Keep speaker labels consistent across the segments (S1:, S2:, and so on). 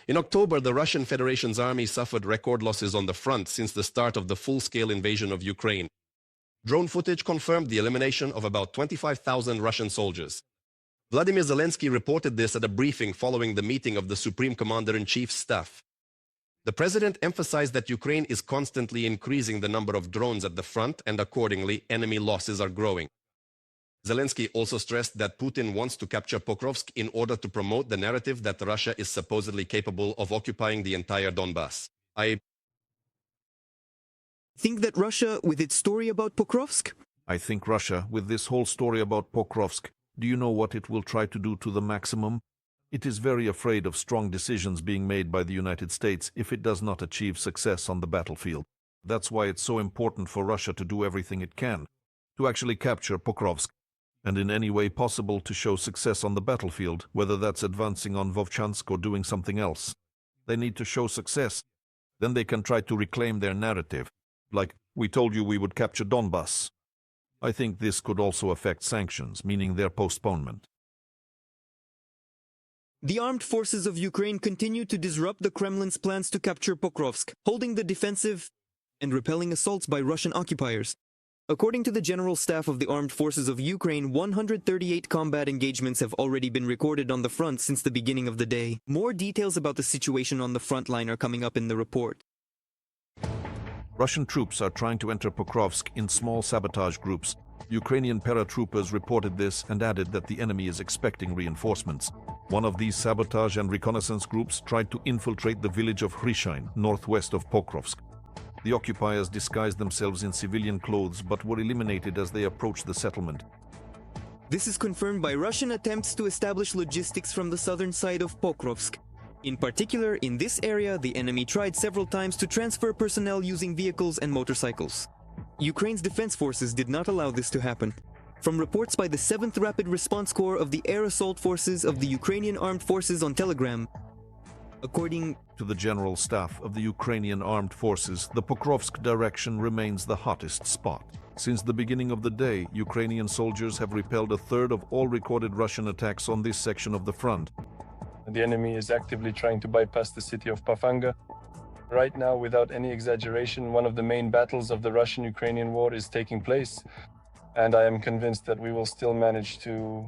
S1: In October, the Russian Federation's army suffered record losses on the front since the start of the full-scale invasion of Ukraine. Drone footage confirmed the elimination of about 25,000 Russian soldiers. Vladimir Zelensky reported this at a briefing following the meeting of the Supreme Commander-in-Chief's staff. The president emphasized that Ukraine is constantly increasing the number of drones at the front and accordingly, enemy losses are growing. Zelensky also stressed that Putin wants to capture Pokrovsk in order to promote the narrative that Russia is supposedly capable of occupying the entire Donbass. I
S2: think that Russia, with its story about Pokrovsk?
S3: I think Russia, with this whole story about Pokrovsk, do you know what it will try to do to the maximum? It is very afraid of strong decisions being made by the United States if it does not achieve success on the battlefield. That's why it's so important for Russia to do everything it can to actually capture Pokrovsk, and in any way possible to show success on the battlefield, whether that's advancing on Vovchansk or doing something else. They need to show success. Then they can try to reclaim their narrative. Like, we told you we would capture Donbass. I think this could also affect sanctions, meaning their postponement.
S2: The armed forces of Ukraine continue to disrupt the Kremlin's plans to capture Pokrovsk, holding the defensive and repelling assaults by Russian occupiers. According to the General Staff of the Armed Forces of Ukraine, 138 combat engagements have already been recorded on the front since the beginning of the day. More details about the situation on the front line are coming up in the report.
S3: Russian troops are trying to enter Pokrovsk in small sabotage groups. Ukrainian paratroopers reported this and added that the enemy is expecting reinforcements. One of these sabotage and reconnaissance groups tried to infiltrate the village of Hryeshyne, northwest of Pokrovsk. The occupiers disguised themselves in civilian clothes but were eliminated as they approached the settlement.
S2: This is confirmed by Russian attempts to establish logistics from the southern side of Pokrovsk. In particular, in this area, the enemy tried several times to transfer personnel using vehicles and motorcycles. Ukraine's defense forces did not allow this to happen. From reports by the 7th Rapid Response Corps of the Air Assault Forces of the Ukrainian Armed Forces on Telegram, according
S3: to the General Staff of the Ukrainian Armed Forces, the Pokrovsk direction remains the hottest spot. Since the beginning of the day, Ukrainian soldiers have repelled a third of all recorded Russian attacks on this section of the front.
S4: The enemy is actively trying to bypass the city of Pafanga. Right now, without any exaggeration, one of the main battles of the Russian-Ukrainian war is taking place, and I am convinced that we will still manage to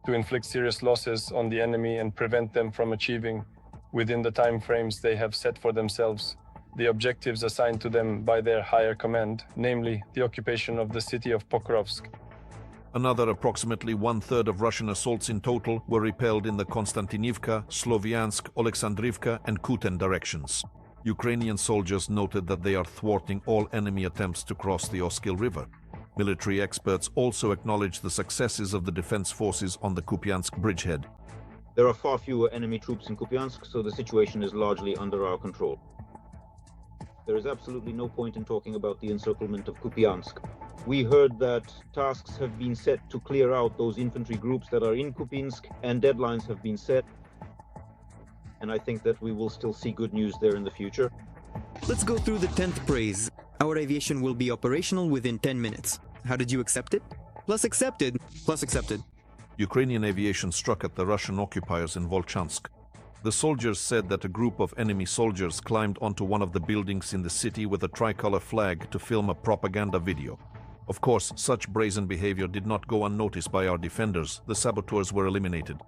S4: inflict serious losses on the enemy and prevent them from achieving, within the time frames they have set for themselves, the objectives assigned to them by their higher command, namely the occupation of the city of Pokrovsk.
S3: Another approximately one-third of Russian assaults in total were repelled in the Konstantinivka, Sloviansk, Oleksandrivka and Kuten directions. Ukrainian soldiers noted that they are thwarting all enemy attempts to cross the Oskil River. Military experts also acknowledge the successes of the defense forces on the Kupiansk bridgehead.
S5: There are far fewer enemy troops in Kupiansk, so the situation is largely under our control. There is absolutely no point in talking about the encirclement of Kupiansk. We heard that tasks have been set to clear out those infantry groups that are in Kupiansk, and deadlines have been set. And I think that we will still see good news there in the future.
S2: Let's go through the 10th praise. Our aviation will be operational within 10 minutes. How did you accept it? Plus accepted. Plus accepted.
S3: Ukrainian aviation struck at the Russian occupiers in Volchansk. The soldiers said that a group of enemy soldiers climbed onto one of the buildings in the city with a tricolor flag to film a propaganda video. Of course, such brazen behavior did not go unnoticed by our defenders. The saboteurs were eliminated.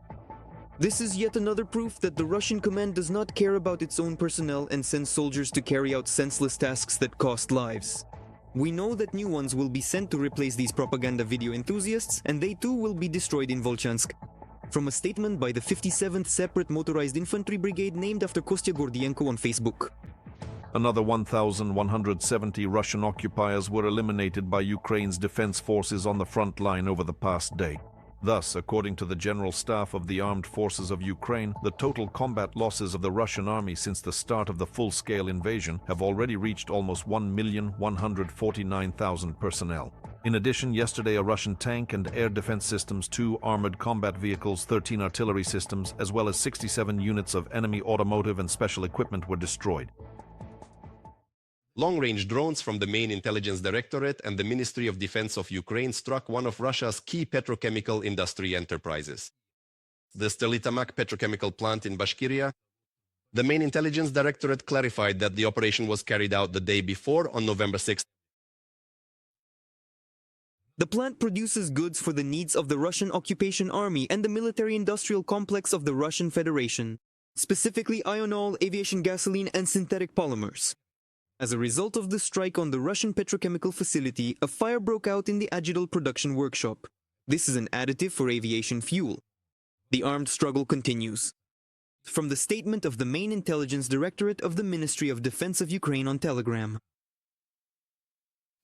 S2: This is yet another proof that the Russian command does not care about its own personnel and sends soldiers to carry out senseless tasks that cost lives. We know that new ones will be sent to replace these propaganda video enthusiasts, and they too will be destroyed in Volchansk. From a statement by the 57th Separate Motorized Infantry Brigade named after Kostya Gordienko on Facebook.
S3: Another 1,170 Russian occupiers were eliminated by Ukraine's defense forces on the front line over the past day. Thus, according to the General Staff of the Armed Forces of Ukraine, the total combat losses of the Russian army since the start of the full-scale invasion have already reached almost 1,149,000 personnel. In addition, yesterday a Russian tank and air defense systems, 2 armored combat vehicles, 13 artillery systems, as well as 67 units of enemy automotive and special equipment were destroyed.
S1: Long-range drones from the main intelligence directorate and the Ministry of Defense of Ukraine struck one of Russia's key petrochemical industry enterprises. the Stolitamak petrochemical plant in Bashkiria. The main intelligence directorate clarified that the operation was carried out the day before, on November 6th.
S2: The plant produces goods for the needs of the Russian occupation army and the military-industrial complex of the Russian Federation, specifically ionol, aviation gasoline, and synthetic polymers. As a result of the strike on the Russian petrochemical facility, a fire broke out in the Agidol production workshop. This is an additive for aviation fuel. The armed struggle continues. From the statement of the main intelligence directorate of the Ministry of Defense of Ukraine on Telegram.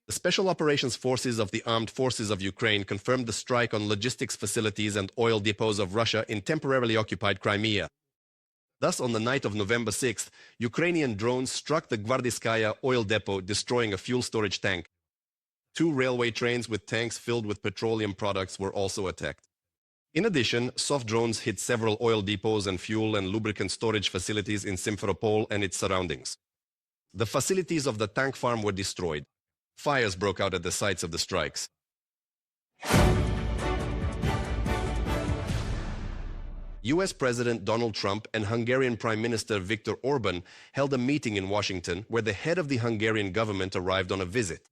S1: The Special Operations Forces of the Armed Forces of Ukraine confirmed the strike on logistics facilities and oil depots of Russia in temporarily occupied Crimea. Thus, on the night of November 6th, Ukrainian drones struck the Gvardiskaya oil depot, destroying a fuel storage tank. 2 railway trains with tanks filled with petroleum products were also attacked. In addition, soft drones hit several oil depots and fuel and lubricant storage facilities in Simferopol and its surroundings. The facilities of the tank farm were destroyed. Fires broke out at the sites of the strikes. US President Donald Trump and Hungarian Prime Minister Viktor Orban held a meeting in Washington where the head of the Hungarian government arrived on a visit.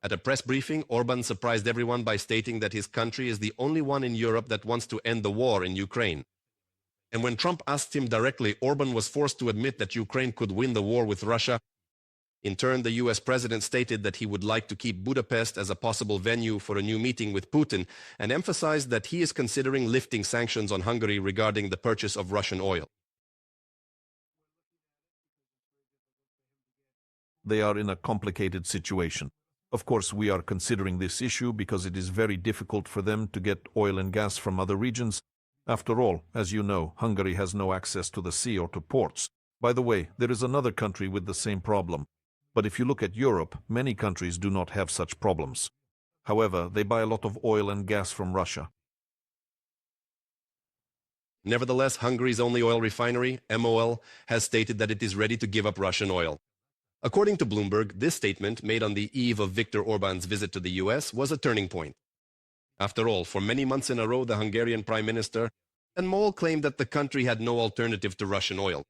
S1: At a press briefing, Orban surprised everyone by stating that his country is the only one in Europe that wants to end the war in Ukraine. And when Trump asked him directly, Orban was forced to admit that Ukraine could win the war with Russia. In turn, the US president stated that he would like to keep Budapest as a possible venue for a new meeting with Putin and emphasized that he is considering lifting sanctions on Hungary regarding the purchase of Russian oil.
S3: They are in a complicated situation. Of course, we are considering this issue because it is very difficult for them to get oil and gas from other regions. After all, as you know, Hungary has no access to the sea or to ports. By the way, there is another country with the same problem. But if you look at Europe, many countries do not have such problems. However, they buy a lot of oil and gas from Russia.
S1: Nevertheless, Hungary's only oil refinery, MOL, has stated that it is ready to give up Russian oil. According to Bloomberg, this statement, made on the eve of Viktor Orban's visit to the US, was a turning point. After all, for many months in a row, the Hungarian Prime Minister and MOL claimed that the country had no alternative to Russian oil.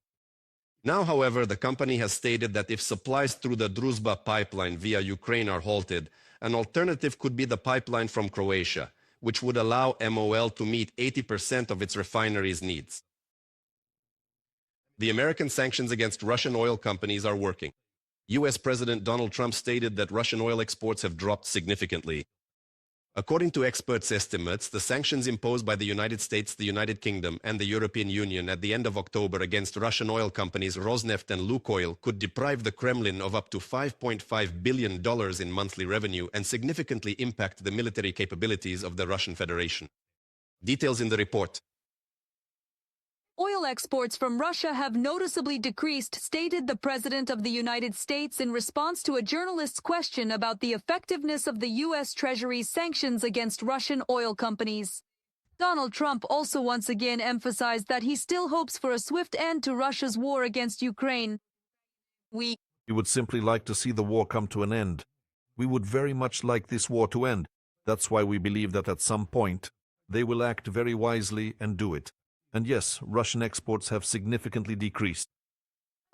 S1: Now, however, the company has stated that if supplies through the Druzhba pipeline via Ukraine are halted, an alternative could be the pipeline from Croatia, which would allow MOL to meet 80% of its refineries' needs. The American sanctions against Russian oil companies are working. US President Donald Trump stated that Russian oil exports have dropped significantly. According to experts' estimates, the sanctions imposed by the United States, the United Kingdom, and the European Union at the end of October against Russian oil companies Rosneft and Lukoil could deprive the Kremlin of up to $5.5 billion in monthly revenue and significantly impact the military capabilities of the Russian Federation. Details in the report.
S6: Oil exports from Russia have noticeably decreased, stated the President of the United States in response to a journalist's question about the effectiveness of the U.S. Treasury's sanctions against Russian oil companies. Donald Trump also once again emphasized that he still hopes for a swift end to Russia's war against Ukraine. We
S3: would simply like to see the war come to an end. We would very much like this war to end. That's why we believe that at some point, they will act very wisely and do it. And yes, Russian exports have significantly decreased.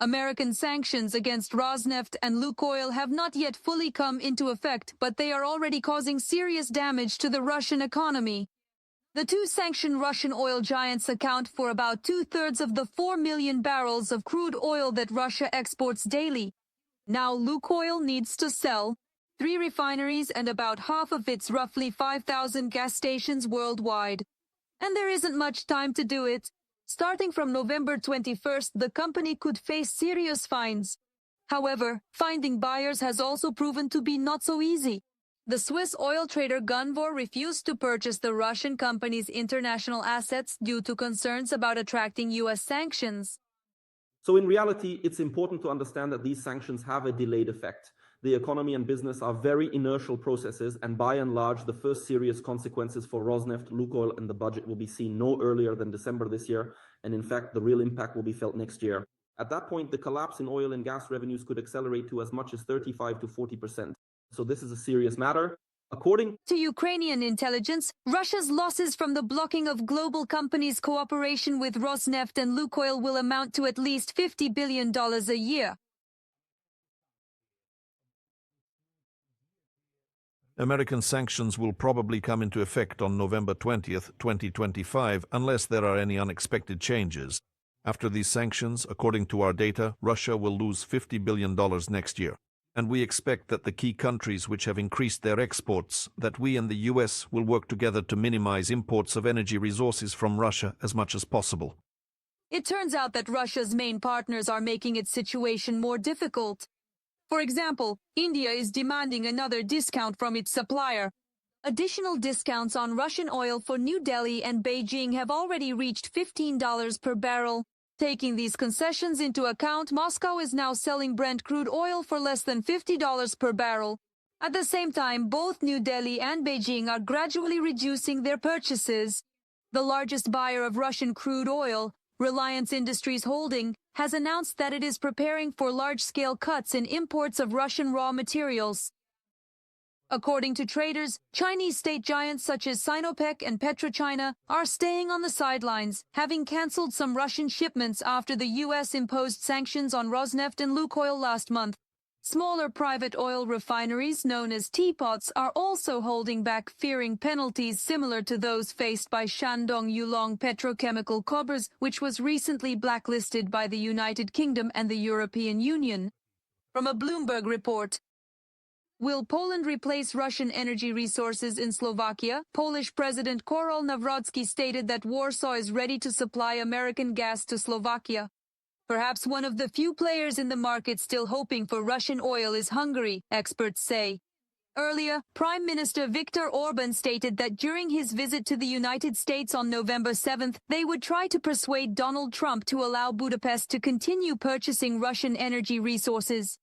S6: American sanctions against Rosneft and Lukoil have not yet fully come into effect, but they are already causing serious damage to the Russian economy. The two sanctioned Russian oil giants account for about 2/3 of the 4 million barrels of crude oil that Russia exports daily. Now Lukoil needs to sell 3 refineries and about half of its roughly 5,000 gas stations worldwide. And there isn't much time to do it. Starting from November 21st, the company could face serious fines. However, finding buyers has also proven to be not so easy. The Swiss oil trader Gunvor refused to purchase the Russian company's international assets due to concerns about attracting U.S. sanctions.
S7: So in reality, it's important to understand that these sanctions have a delayed effect. The economy and business are very inertial processes, and by and large, the first serious consequences for Rosneft, Lukoil, and the budget will be seen no earlier than December this year, and in fact, the real impact will be felt next year. At that point, the collapse in oil and gas revenues could accelerate to as much as 35 to 40%. So this is a serious matter. According
S6: to Ukrainian intelligence, Russia's losses from the blocking of global companies' cooperation with Rosneft and Lukoil will amount to at least $50 billion a year.
S3: American sanctions will probably come into effect on November 20th, 2025, unless there are any unexpected changes. After these sanctions, according to our data, Russia will lose $50 billion next year. And we expect that the key countries which have increased their exports, that we and the US will work together to minimize imports of energy resources from Russia as much as possible.
S6: It turns out that Russia's main partners are making its situation more difficult. For example, India is demanding another discount from its supplier. Additional discounts on Russian oil for New Delhi and Beijing have already reached $15 per barrel. Taking these concessions into account, Moscow is now selling Brent crude oil for less than $50 per barrel. At the same time, both New Delhi and Beijing are gradually reducing their purchases. The largest buyer of Russian crude oil, Reliance Industries Holding, has announced that it is preparing for large-scale cuts in imports of Russian raw materials. According to traders, Chinese state giants such as Sinopec and PetroChina are staying on the sidelines, having cancelled some Russian shipments after the U.S. imposed sanctions on Rosneft and Lukoil last month. Smaller private oil refineries, known as teapots, are also holding back, fearing penalties similar to those faced by Shandong Yulong Petrochemical Cobras, which was recently blacklisted by the United Kingdom and the European Union. From a Bloomberg report. Will Poland replace Russian energy resources in Slovakia? Polish President Karol Nawrocki stated that Warsaw is ready to supply American gas to Slovakia. Perhaps one of the few players in the market still hoping for Russian oil is Hungary, experts say. Earlier, Prime Minister Viktor Orban stated that during his visit to the United States on November 7th, they would try to persuade Donald Trump to allow Budapest to continue purchasing Russian energy resources.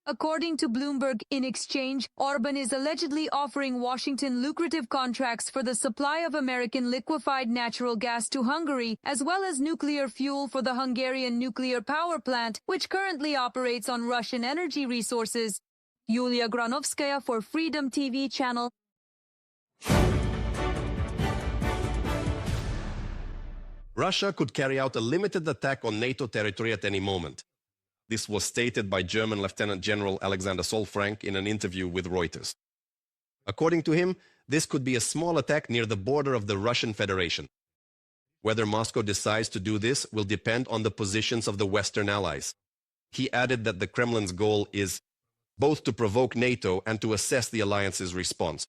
S6: According to Bloomberg, in exchange, Orban is allegedly offering Washington lucrative contracts for the supply of American liquefied natural gas to Hungary, as well as nuclear fuel for the Hungarian nuclear power plant, which currently operates on Russian energy resources. Yulia Granovskaya for Freedom TV channel.
S1: Russia could carry out a limited attack on NATO territory at any moment. This was stated by German Lieutenant General Alexander Solfrank in an interview with Reuters. According to him, this could be a small attack near the border of the Russian Federation. Whether Moscow decides to do this will depend on the positions of the Western allies. He added that the Kremlin's goal is both to provoke NATO and to assess the alliance's response.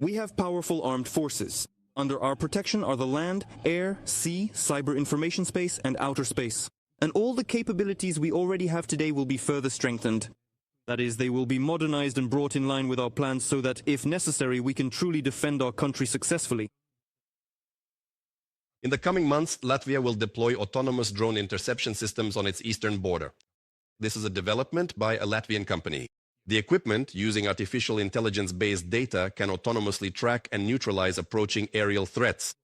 S2: We have powerful armed forces. Under our protection are the land, air, sea, cyber information space, and outer space. And all the capabilities we already have today will be further strengthened. That is, they will be modernized and brought in line with our plans so that, if necessary, we can truly defend our country successfully.
S1: In the coming months, Latvia will deploy autonomous drone interception systems on its eastern border. This is a development by a Latvian company. The equipment, using artificial intelligence-based data, can autonomously track and neutralize approaching aerial threats.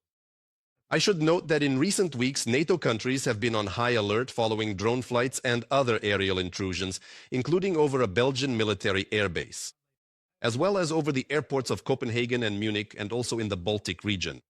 S1: I should note that in recent weeks, NATO countries have been on high alert following drone flights and other aerial intrusions, including over a Belgian military airbase, as well as over the airports of Copenhagen and Munich, and also in the Baltic region.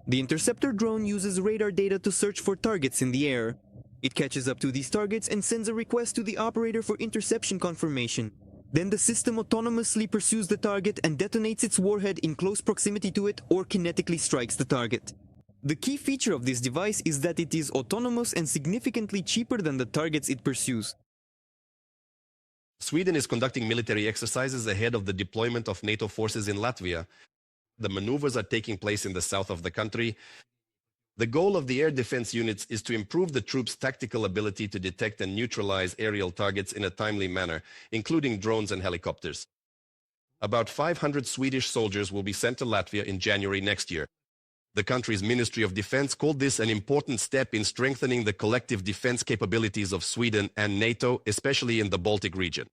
S2: The interceptor drone uses radar data to search for targets in the air. It catches up to these targets and sends a request to the operator for interception confirmation. Then the system autonomously pursues the target and detonates its warhead in close proximity to it or kinetically strikes the target. The key feature of this device is that it is autonomous and significantly cheaper than the targets it pursues.
S1: Sweden is conducting military exercises ahead of the deployment of NATO forces in Latvia. The maneuvers are taking place in the south of the country. The goal of the air defense units is to improve the troops' tactical ability to detect and neutralize aerial targets in a timely manner, including drones and helicopters. About 500 Swedish soldiers will be sent to Latvia in January next year. The country's Ministry of Defense called this an important step in strengthening the collective defense capabilities of Sweden and NATO, especially in the Baltic region.